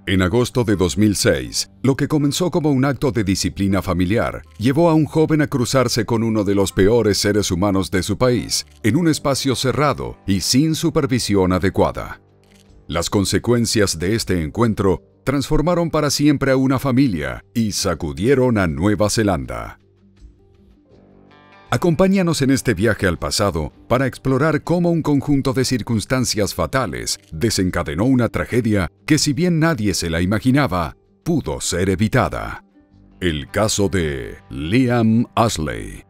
En agosto de 2006, lo que comenzó como un acto de disciplina familiar llevó a un joven a cruzarse con uno de los peores seres humanos de su país, en un espacio cerrado y sin supervisión adecuada. Las consecuencias de este encuentro transformaron para siempre a una familia y sacudieron a Nueva Zelanda. Acompáñanos en este viaje al pasado para explorar cómo un conjunto de circunstancias fatales desencadenó una tragedia que, si bien nadie se la imaginaba, pudo ser evitada. El caso de Liam Ashley.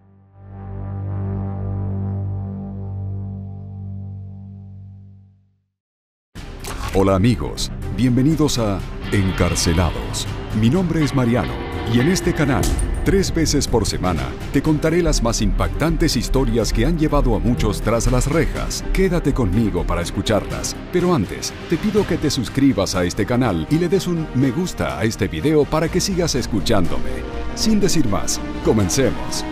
Hola amigos, bienvenidos a Encarcelados. Mi nombre es Mariano y en este canal, 3 veces por semana, te contaré las más impactantes historias que han llevado a muchos tras las rejas. Quédate conmigo para escucharlas, pero antes, te pido que te suscribas a este canal y le des un me gusta a este video para que sigas escuchándome. Sin decir más, comencemos.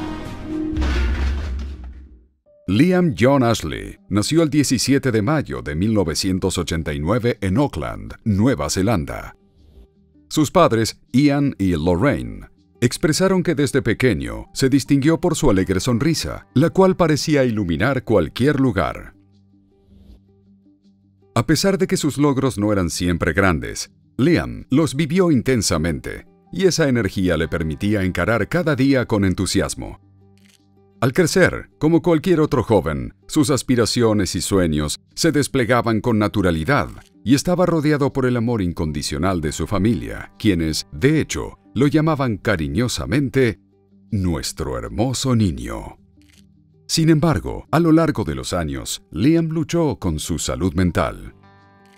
Liam John Ashley nació el 17 de mayo de 1989 en Auckland, Nueva Zelanda. Sus padres, Ian y Lorraine, expresaron que desde pequeño se distinguió por su alegre sonrisa, la cual parecía iluminar cualquier lugar. A pesar de que sus logros no eran siempre grandes, Liam los vivió intensamente, y esa energía le permitía encarar cada día con entusiasmo. Al crecer, como cualquier otro joven, sus aspiraciones y sueños se desplegaban con naturalidad y estaba rodeado por el amor incondicional de su familia, quienes, de hecho, lo llamaban cariñosamente nuestro hermoso niño. Sin embargo, a lo largo de los años, Liam luchó con su salud mental.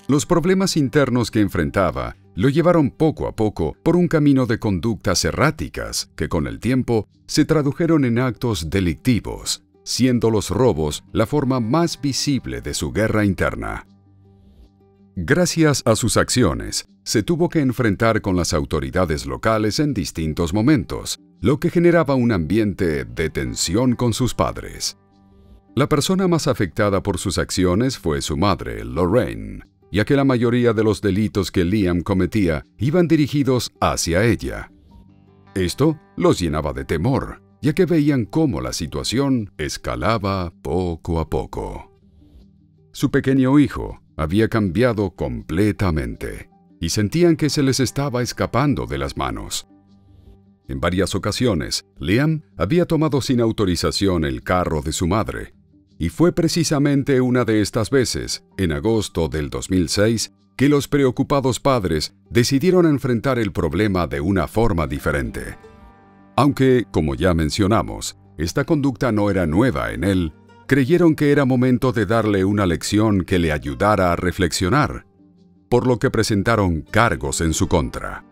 Los problemas internos que enfrentaba lo llevaron poco a poco por un camino de conductas erráticas que con el tiempo se tradujeron en actos delictivos, siendo los robos la forma más visible de su guerra interna. Gracias a sus acciones, se tuvo que enfrentar con las autoridades locales en distintos momentos, lo que generaba un ambiente de tensión con sus padres. La persona más afectada por sus acciones fue su madre, Lorraine, ya que la mayoría de los delitos que Liam cometía iban dirigidos hacia ella. Esto los llenaba de temor, ya que veían cómo la situación escalaba poco a poco. Su pequeño hijo había cambiado completamente, y sentían que se les estaba escapando de las manos. En varias ocasiones, Liam había tomado sin autorización el carro de su madre, y fue precisamente una de estas veces, en agosto del 2006, que los preocupados padres decidieron enfrentar el problema de una forma diferente. Aunque, como ya mencionamos, esta conducta no era nueva en él, creyeron que era momento de darle una lección que le ayudara a reflexionar, por lo que presentaron cargos en su contra.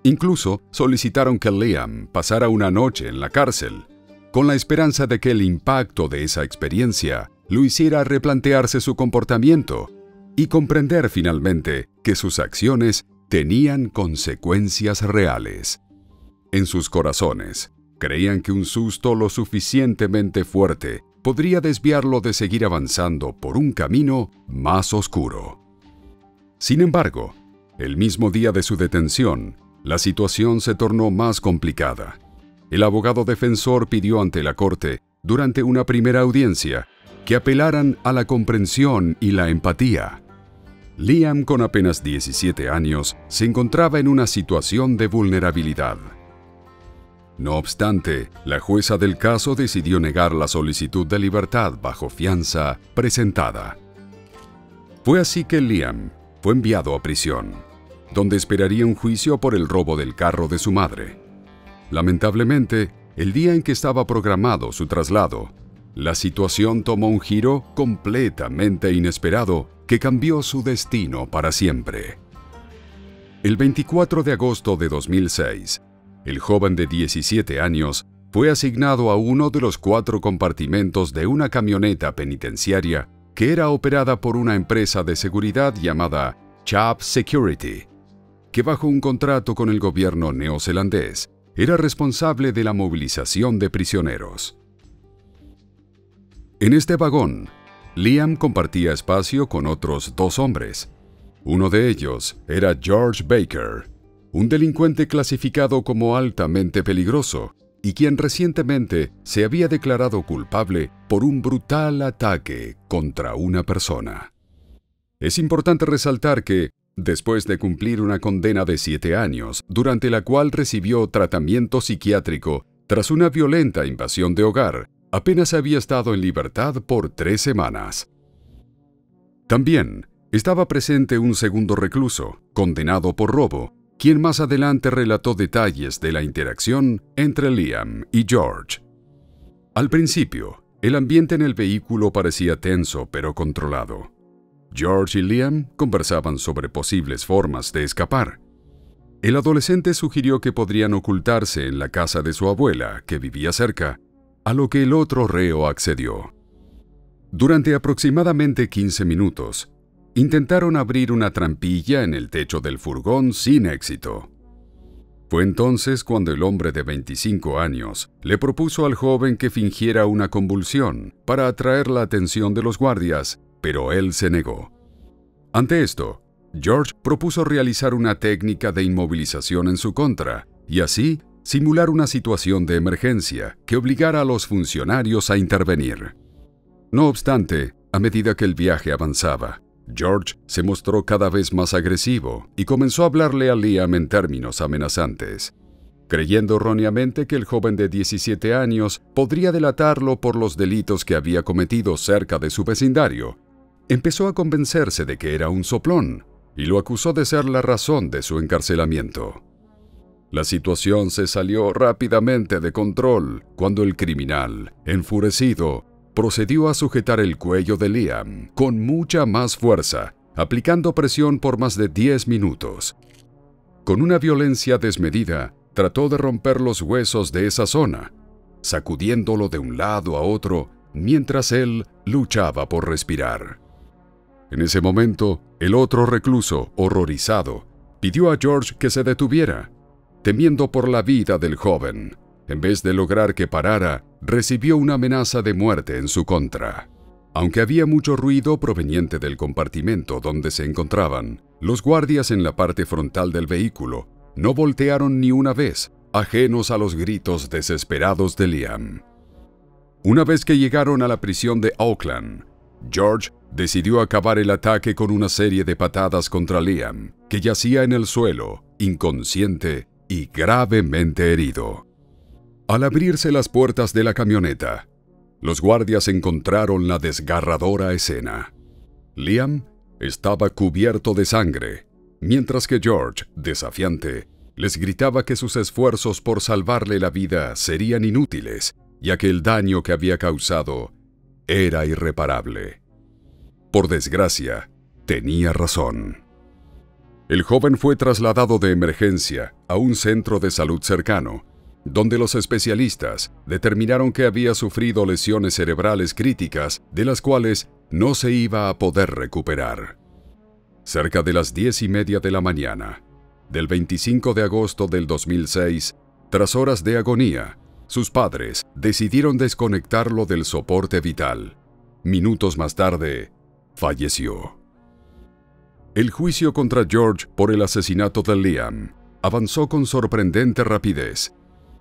Incluso solicitaron que Liam pasara una noche en la cárcel, con la esperanza de que el impacto de esa experiencia lo hiciera replantearse su comportamiento y comprender finalmente que sus acciones tenían consecuencias reales. En sus corazones, creían que un susto lo suficientemente fuerte podría desviarlo de seguir avanzando por un camino más oscuro. Sin embargo, el mismo día de su detención, la situación se tornó más complicada. El abogado defensor pidió ante la corte, durante una primera audiencia, que apelaran a la comprensión y la empatía. Liam, con apenas 17 años, se encontraba en una situación de vulnerabilidad. No obstante, la jueza del caso decidió negar la solicitud de libertad bajo fianza presentada. Fue así que Liam fue enviado a prisión, donde esperaría un juicio por el robo del carro de su madre. Lamentablemente, el día en que estaba programado su traslado, la situación tomó un giro completamente inesperado que cambió su destino para siempre. El 24 de agosto de 2006, el joven de 17 años fue asignado a uno de los 4 compartimentos de una camioneta penitenciaria que era operada por una empresa de seguridad llamada Chubb Security, que bajo un contrato con el gobierno neozelandés era responsable de la movilización de prisioneros. En este vagón, Liam compartía espacio con otros 2 hombres. Uno de ellos era George Baker, un delincuente clasificado como altamente peligroso y quien recientemente se había declarado culpable por un brutal ataque contra una persona. Es importante resaltar que, después de cumplir una condena de 7 años, durante la cual recibió tratamiento psiquiátrico tras una violenta invasión de hogar, apenas había estado en libertad por 3 semanas. También estaba presente un segundo recluso, condenado por robo, quien más adelante relató detalles de la interacción entre Liam y George. Al principio, el ambiente en el vehículo parecía tenso pero controlado. George y Liam conversaban sobre posibles formas de escapar. El adolescente sugirió que podrían ocultarse en la casa de su abuela, que vivía cerca, a lo que el otro reo accedió. Durante aproximadamente 15 minutos, intentaron abrir una trampilla en el techo del furgón sin éxito. Fue entonces cuando el hombre de 25 años le propuso al joven que fingiera una convulsión para atraer la atención de los guardias, pero él se negó. Ante esto, George propuso realizar una técnica de inmovilización en su contra y así simular una situación de emergencia que obligara a los funcionarios a intervenir. No obstante, a medida que el viaje avanzaba, George se mostró cada vez más agresivo y comenzó a hablarle a Liam en términos amenazantes. Creyendo erróneamente que el joven de 17 años podría delatarlo por los delitos que había cometido cerca de su vecindario, empezó a convencerse de que era un soplón y lo acusó de ser la razón de su encarcelamiento. La situación se salió rápidamente de control cuando el criminal, enfurecido, procedió a sujetar el cuello de Liam con mucha más fuerza, aplicando presión por más de 10 minutos. Con una violencia desmedida, trató de romper los huesos de esa zona, sacudiéndolo de un lado a otro mientras él luchaba por respirar. En ese momento, el otro recluso, horrorizado, pidió a George que se detuviera, temiendo por la vida del joven. En vez de lograr que parara, recibió una amenaza de muerte en su contra. Aunque había mucho ruido proveniente del compartimento donde se encontraban, los guardias en la parte frontal del vehículo no voltearon ni una vez, ajenos a los gritos desesperados de Liam. Una vez que llegaron a la prisión de Oakland, George decidió acabar el ataque con una serie de patadas contra Liam, que yacía en el suelo, inconsciente y gravemente herido. Al abrirse las puertas de la camioneta, los guardias encontraron la desgarradora escena. Liam estaba cubierto de sangre, mientras que George, desafiante, les gritaba que sus esfuerzos por salvarle la vida serían inútiles, ya que el daño que había causado era irreparable. Por desgracia, tenía razón. El joven fue trasladado de emergencia a un centro de salud cercano, donde los especialistas determinaron que había sufrido lesiones cerebrales críticas de las cuales no se iba a poder recuperar. Cerca de las 10:30 de la mañana, del 25 de agosto del 2006, tras horas de agonía, sus padres decidieron desconectarlo del soporte vital. Minutos más tarde, falleció. El juicio contra George por el asesinato de Liam avanzó con sorprendente rapidez,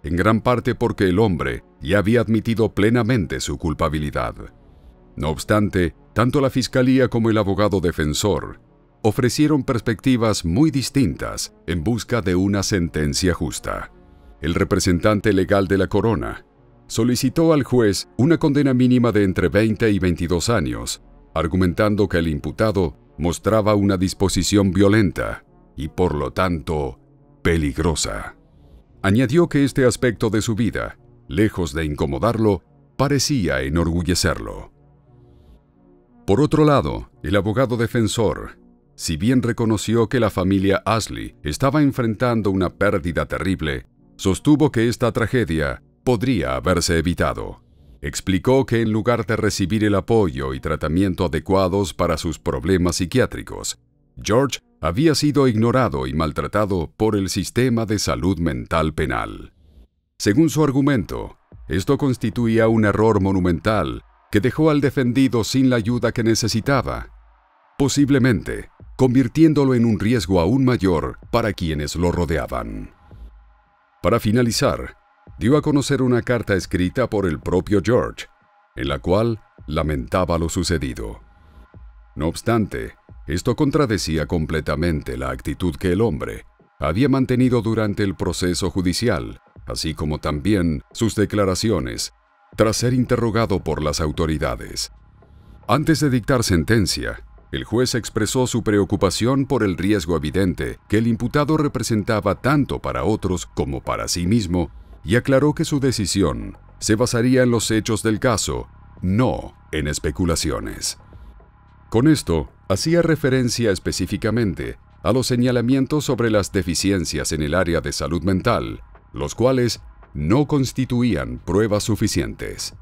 en gran parte porque el hombre ya había admitido plenamente su culpabilidad. No obstante, tanto la fiscalía como el abogado defensor ofrecieron perspectivas muy distintas en busca de una sentencia justa. El representante legal de la corona solicitó al juez una condena mínima de entre 20 y 22 años, argumentando que el imputado mostraba una disposición violenta y, por lo tanto, peligrosa. Añadió que este aspecto de su vida, lejos de incomodarlo, parecía enorgullecerlo. Por otro lado, el abogado defensor, si bien reconoció que la familia Ashley estaba enfrentando una pérdida terrible, sostuvo que esta tragedia podría haberse evitado. Explicó que en lugar de recibir el apoyo y tratamiento adecuados para sus problemas psiquiátricos, George había sido ignorado y maltratado por el sistema de salud mental penal. Según su argumento, esto constituía un error monumental que dejó al defendido sin la ayuda que necesitaba. Posiblemente, convirtiéndolo en un riesgo aún mayor para quienes lo rodeaban. Para finalizar, dio a conocer una carta escrita por el propio George, en la cual lamentaba lo sucedido. No obstante, esto contradecía completamente la actitud que el hombre había mantenido durante el proceso judicial, así como también sus declaraciones tras ser interrogado por las autoridades. Antes de dictar sentencia, el juez expresó su preocupación por el riesgo evidente que el imputado representaba tanto para otros como para sí mismo y aclaró que su decisión se basaría en los hechos del caso, no en especulaciones. Con esto, hacía referencia específicamente a los señalamientos sobre las deficiencias en el área de salud mental, los cuales no constituían pruebas suficientes.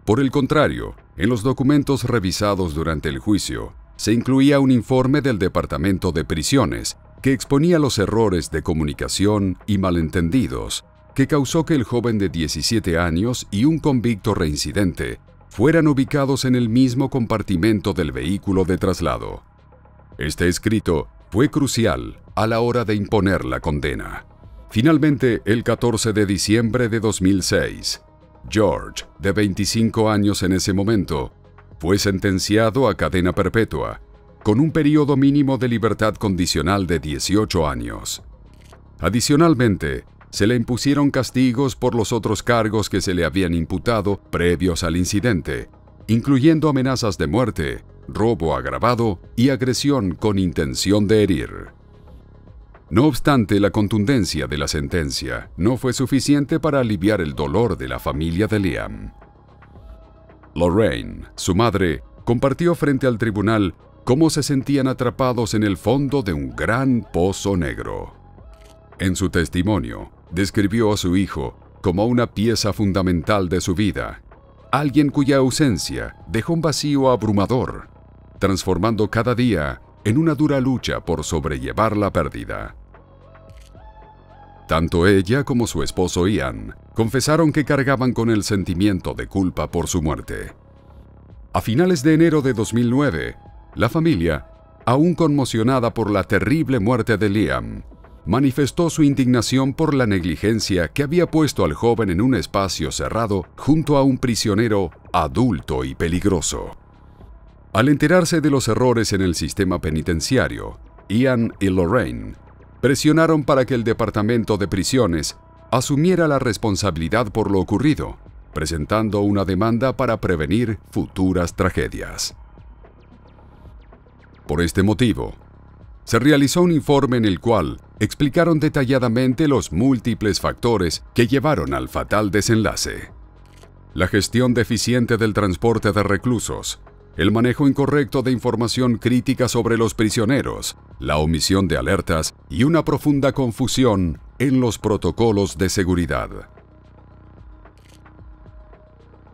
Por el contrario, en los documentos revisados durante el juicio, se incluía un informe del Departamento de Prisiones que exponía los errores de comunicación y malentendidos que causó que el joven de 17 años y un convicto reincidente fueran ubicados en el mismo compartimento del vehículo de traslado. Este escrito fue crucial a la hora de imponer la condena. Finalmente, el 14 de diciembre de 2006, George, de 25 años en ese momento, fue sentenciado a cadena perpetua, con un periodo mínimo de libertad condicional de 18 años. Adicionalmente, se le impusieron castigos por los otros cargos que se le habían imputado previos al incidente, incluyendo amenazas de muerte, robo agravado y agresión con intención de herir. No obstante, la contundencia de la sentencia no fue suficiente para aliviar el dolor de la familia de Liam. Lorraine, su madre, compartió frente al tribunal cómo se sentían atrapados en el fondo de un gran pozo negro. En su testimonio, describió a su hijo como una pieza fundamental de su vida, alguien cuya ausencia dejó un vacío abrumador, transformando cada día en una dura lucha por sobrellevar la pérdida. Tanto ella como su esposo Ian confesaron que cargaban con el sentimiento de culpa por su muerte. A finales de enero de 2009, la familia, aún conmocionada por la terrible muerte de Liam, manifestó su indignación por la negligencia que había puesto al joven en un espacio cerrado junto a un prisionero adulto y peligroso. Al enterarse de los errores en el sistema penitenciario, Ian y Lorraine presionaron para que el Departamento de Prisiones asumiera la responsabilidad por lo ocurrido, presentando una demanda para prevenir futuras tragedias. Por este motivo, se realizó un informe en el cual explicaron detalladamente los múltiples factores que llevaron al fatal desenlace. La gestión deficiente del transporte de reclusos, el manejo incorrecto de información crítica sobre los prisioneros, la omisión de alertas y una profunda confusión en los protocolos de seguridad.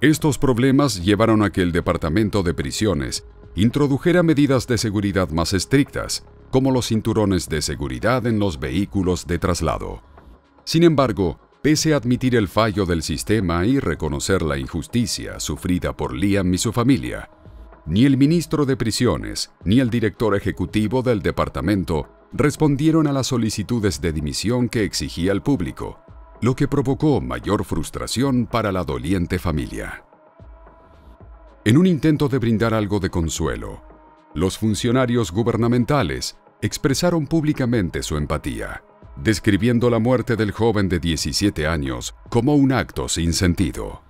Estos problemas llevaron a que el Departamento de Prisiones introdujera medidas de seguridad más estrictas, como los cinturones de seguridad en los vehículos de traslado. Sin embargo, pese a admitir el fallo del sistema y reconocer la injusticia sufrida por Liam y su familia, ni el ministro de Prisiones ni el director ejecutivo del departamento respondieron a las solicitudes de dimisión que exigía el público, lo que provocó mayor frustración para la doliente familia. En un intento de brindar algo de consuelo, los funcionarios gubernamentales expresaron públicamente su empatía, describiendo la muerte del joven de 17 años como un acto sin sentido.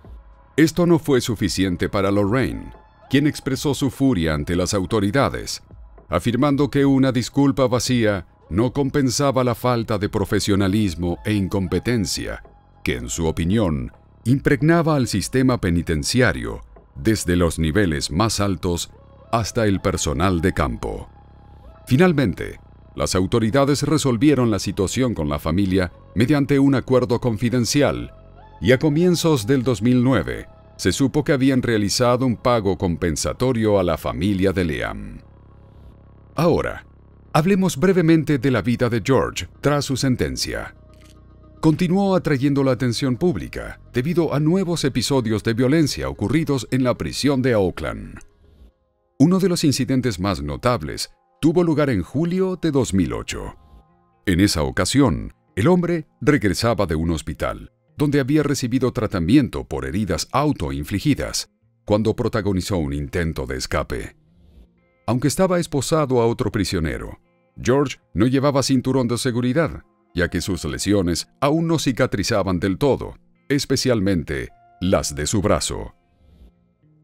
Esto no fue suficiente para Lorraine, quien expresó su furia ante las autoridades, afirmando que una disculpa vacía no compensaba la falta de profesionalismo e incompetencia que, en su opinión, impregnaba al sistema penitenciario desde los niveles más altos hasta el personal de campo. Finalmente, las autoridades resolvieron la situación con la familia mediante un acuerdo confidencial, y a comienzos del 2009 se supo que habían realizado un pago compensatorio a la familia de Liam. Ahora, hablemos brevemente de la vida de George tras su sentencia. Continuó atrayendo la atención pública debido a nuevos episodios de violencia ocurridos en la prisión de Oakland. Uno de los incidentes más notables tuvo lugar en julio de 2008. En esa ocasión, el hombre regresaba de un hospital, donde había recibido tratamiento por heridas autoinfligidas, cuando protagonizó un intento de escape. Aunque estaba esposado a otro prisionero, George no llevaba cinturón de seguridad, ya que sus lesiones aún no cicatrizaban del todo, especialmente las de su brazo.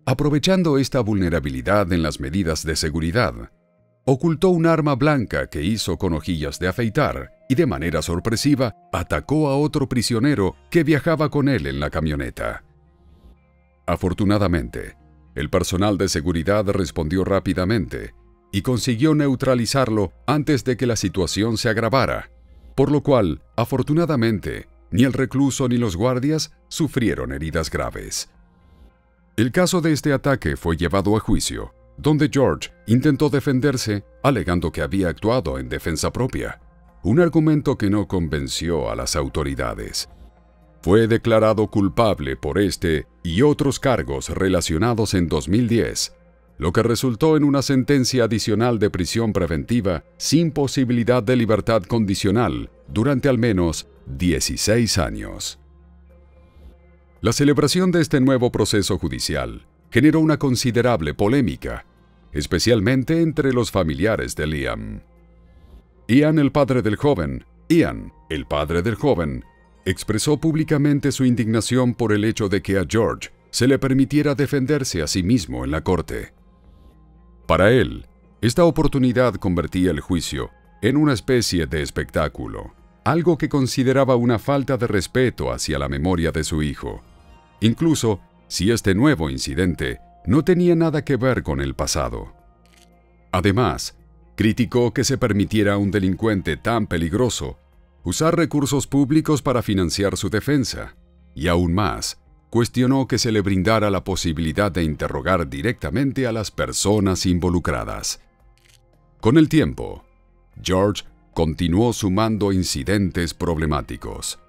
Aprovechando esta vulnerabilidad en las medidas de seguridad, ocultó un arma blanca que hizo con hojillas de afeitar y de manera sorpresiva atacó a otro prisionero que viajaba con él en la camioneta. Afortunadamente, el personal de seguridad respondió rápidamente y consiguió neutralizarlo antes de que la situación se agravara, por lo cual, afortunadamente, ni el recluso ni los guardias sufrieron heridas graves. El caso de este ataque fue llevado a juicio, donde George intentó defenderse alegando que había actuado en defensa propia, un argumento que no convenció a las autoridades. Fue declarado culpable por este y otros cargos relacionados en 2010, lo que resultó en una sentencia adicional de prisión preventiva sin posibilidad de libertad condicional durante al menos 16 años. La celebración de este nuevo proceso judicial generó una considerable polémica, especialmente entre los familiares de Liam. Ian, el padre del joven, expresó públicamente su indignación por el hecho de que a George se le permitiera defenderse a sí mismo en la corte. Para él, esta oportunidad convertía el juicio en una especie de espectáculo, algo que consideraba una falta de respeto hacia la memoria de su hijo, incluso si este nuevo incidente no tenía nada que ver con el pasado. Además, criticó que se permitiera a un delincuente tan peligroso usar recursos públicos para financiar su defensa, y aún más, cuestionó que se le brindara la posibilidad de interrogar directamente a las personas involucradas. Con el tiempo, George continuó sumando incidentes problemáticos.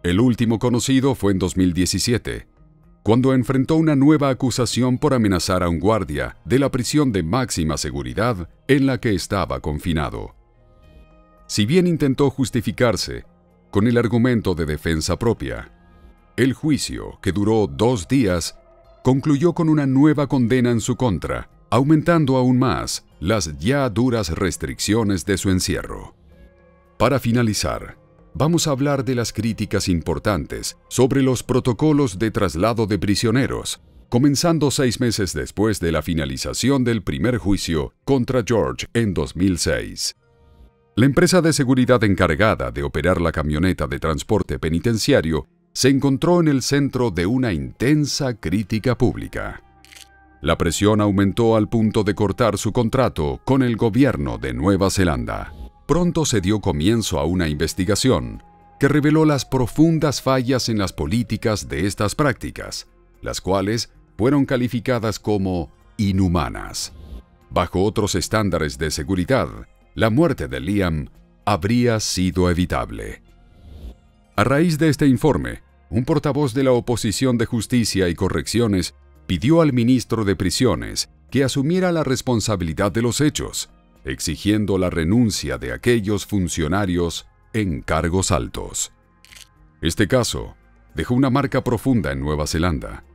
El último conocido fue en 2017, cuando enfrentó una nueva acusación por amenazar a un guardia de la prisión de máxima seguridad en la que estaba confinado. Si bien intentó justificarse con el argumento de defensa propia, el juicio, que duró 2 días, concluyó con una nueva condena en su contra, aumentando aún más las ya duras restricciones de su encierro. Para finalizar, vamos a hablar de las críticas importantes sobre los protocolos de traslado de prisioneros, comenzando 6 meses después de la finalización del primer juicio contra George en 2006. La empresa de seguridad encargada de operar la camioneta de transporte penitenciario se encontró en el centro de una intensa crítica pública. La presión aumentó al punto de cortar su contrato con el gobierno de Nueva Zelanda. Pronto se dio comienzo a una investigación que reveló las profundas fallas en las políticas de estas prácticas, las cuales fueron calificadas como inhumanas. Bajo otros estándares de seguridad, la muerte de Liam habría sido evitable. A raíz de este informe, un portavoz de la oposición de Justicia y Correcciones pidió al ministro de Prisiones que asumiera la responsabilidad de los hechos, exigiendo la renuncia de aquellos funcionarios en cargos altos. Este caso dejó una marca profunda en Nueva Zelanda,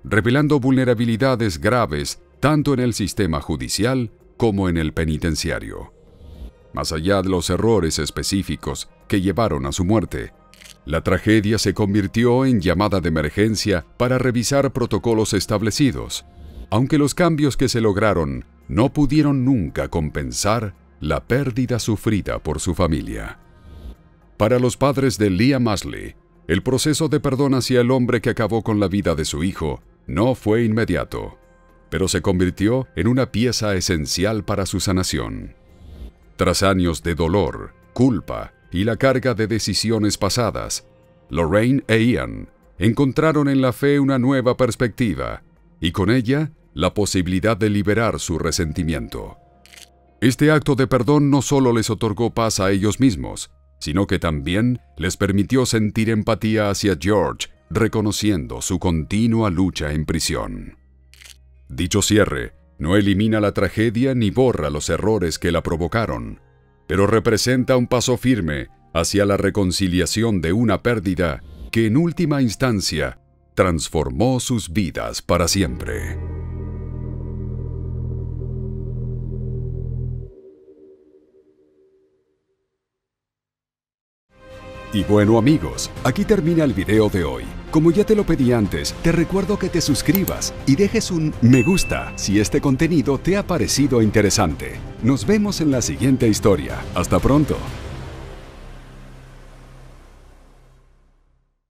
revelando vulnerabilidades graves tanto en el sistema judicial como en el penitenciario. Más allá de los errores específicos que llevaron a su muerte, la tragedia se convirtió en llamada de emergencia para revisar protocolos establecidos, aunque los cambios que se lograron no pudieron nunca compensar la pérdida sufrida por su familia. Para los padres de Liam Asley, el proceso de perdón hacia el hombre que acabó con la vida de su hijo no fue inmediato, pero se convirtió en una pieza esencial para su sanación. Tras años de dolor, culpa y la carga de decisiones pasadas, Lorraine e Ian encontraron en la fe una nueva perspectiva y con ella la posibilidad de liberar su resentimiento. Este acto de perdón no solo les otorgó paz a ellos mismos, sino que también les permitió sentir empatía hacia George, reconociendo su continua lucha en prisión. Dicho cierre No elimina la tragedia ni borra los errores que la provocaron, pero representa un paso firme hacia la reconciliación de una pérdida que en última instancia transformó sus vidas para siempre. Y bueno amigos, aquí termina el video de hoy. Como ya te lo pedí antes, te recuerdo que te suscribas y dejes un me gusta si este contenido te ha parecido interesante. Nos vemos en la siguiente historia. Hasta pronto.